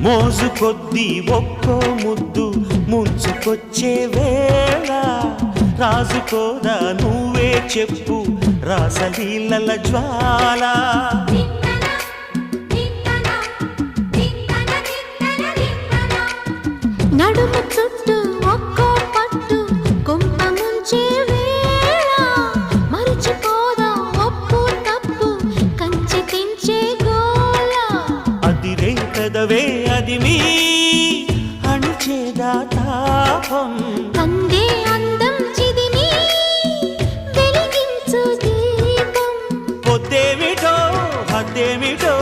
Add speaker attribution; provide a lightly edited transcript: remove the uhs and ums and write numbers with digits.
Speaker 1: మోజు కొద్దీ ఒక్కో ముద్దు ముంచుకొచ్చే వేళ రాజుకోదా నువ్వే చెప్పు రాసలీలల జ్వాల
Speaker 2: నడుము చుట్టూ ఒక్కో పట్టు కొంప ముంచే వేళ మరిచిపోదా ఒప్పు తప్పు కంచి తెంచే గోల
Speaker 1: అదిరే పెదవే అది మీ అణిచేదా తాపం
Speaker 2: కందే అందం చిదిమి వెలిగించు దీపం
Speaker 1: పొద్దేమిటో హద్దేమిటో